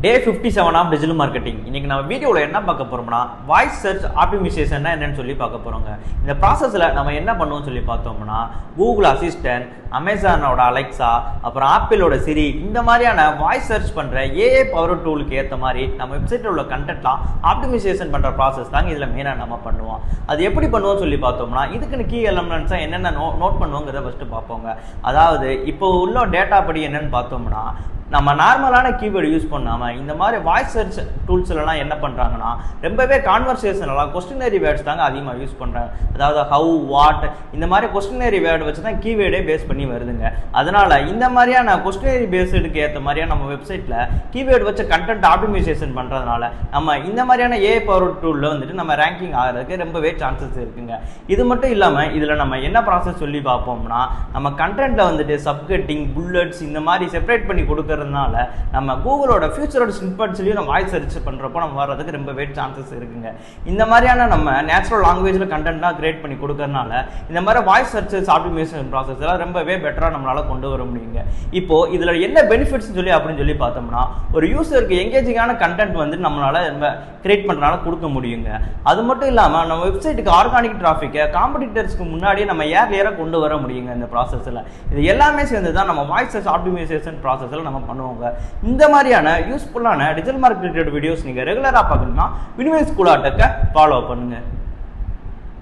Day 57 of digital marketing. இன்னைக்கு நம்ம வீடியோல என்ன பார்க்க போறோம்னா வாய்ஸ் சர்ச் ஆப்டிமைசேஷன் என்னன்னு சொல்லி பார்க்க போறோங்க. இந்த processல நம்ம என்ன பண்ணுவோம்னு சொல்லி பார்த்தோம்னா Google Assistant, Amazonோட Alexa, அப்புறம் Appleோட Siri இந்த மாதிரியான வாய்ஸ் சர்ச் பண்ற AI பவர் டூலுக்கு ஏத்த மாதிரி நம்ம வெப்சைட்ல உள்ள கண்டென்ட்லாம் ஆப்டிமைசேஷன் பண்ற process தாங்க இதுல மெயினா நம்ம பண்ணுவோம். அது எப்படி பண்ணுவோம்னு சொல்லி பார்த்தோம்னா இதுக்கு கீ எலிமெண்ட்ஸா என்னென்ன நோட் பண்ணுவோங்கறத ஃபர்ஸ்ட் பாப்போங்க. அதாவது இப்போ உள்ள டேட்டா படி என்னன்னு பார்த்தோம்னா நம்ம நார்மலான கீவேர்டு யூஸ் பண்ணாம இந்த மாதிரி வாய்ஸ் சர்ச் டூல்ஸ்லாம் என்ன பண்றாங்கன்னா ரொம்பவே கான்வர்சேஷனலா கொஸ்டினரி வேர்ட்ஸ் தாங்க அதிகமாக யூஸ் பண்றாங்க. அதாவது ஹவு, வாட் இந்த மாதிரி கொஸ்டினரி வேர்டு வச்சு தான் கீவேர்டே பேஸ் பண்ணி வருதுங்க. அதனால இந்த மாதிரியான கொஸ்டினரி பேஸ்டுக்கு ஏற்ற மாதிரியா நம்ம வெப்சைட்ல கீவேர்டு வச்சு கண்டென்ட் ஆப்டிமைசேஷன் பண்றதுனால நம்ம இந்த மாதிரியான ஏஐ பவர் டூல்ல வந்துட்டு நம்ம ரேங்கிங் ஆகிறதுக்கு ரொம்பவே சான்சஸ் இருக்குங்க. இது மட்டும் இல்லாம இதுல நம்ம என்ன ப்ராசஸ் சொல்லி பார்ப்போம்னா நம்ம கண்டென்ட்ல வந்துட்டு சப்கட்டிங், புல்லட்ஸ் இந்த மாதிரி செப்பரேட் பண்ணி கொடுக்கறது நம்ம கூகுளோட ஃபியூச்சரோட ஸ்னிப்பெட்ஸ்லயும் நம்ம வாய்ஸ் சர்ச் பண்றப்போ நம்ம வர்றதுக்கு ரொம்பவே சான்சஸ் இருக்குங்க. இந்த மாதிரியான நம்ம நேச்சுரல் லாங்குவேஜ்ல கண்டென்ட்லாம் கிரியேட் பண்ணி கொடுக்கறதுனால இந்த மாதிரி வாய்ஸ் சர்ச் ஆப்டிமைசேஷன் ப்ராசஸ் எல்லாம் ரொம்பவே பெட்டரா நம்மளால கொண்டு வர முடியுங்க. இப்போ இதுல என்ன பெனிஃபிட்ஸ் சொல்லி அப்படின்னு சொல்லி பார்த்தோம்னா ஒரு யூசருக்கு எங்கேஜிங்கான கண்டென்ட் வந்து நம்மளால கிரியேட் பண்றதுனால கொடுக்க முடியுங்க. அது மட்டும் இல்லாம நம்ம வெப்சைட்டுக்கு ஆர்கானிக் டிராஃபிக்கை காம்படிட்டர்ஸ்க்கு முன்னாடியே நம்ம ஏர்லியரா கொண்டு வர முடியுங்க. இந்த ப்ராசஸ்ல இது எல்லாமே சேர்ந்து தான் நம்ம வாய்ஸ் சர்ச் ஆப்டிமைசேஷன் ப்ராசஸ்ல நம்ம பண்ணுவோங்க. இந்த மாதிரியான யூஸ்ஃபுல்லான டிஜிட்டல் மார்க்கெட்டிங் வீடியோஸ் நீங்க ரெகுலரா பார்க்கணும்னா வினிமேல் ஸ்கூல் ஆட்டத்தை ஃபாலோ பண்ணுங்க.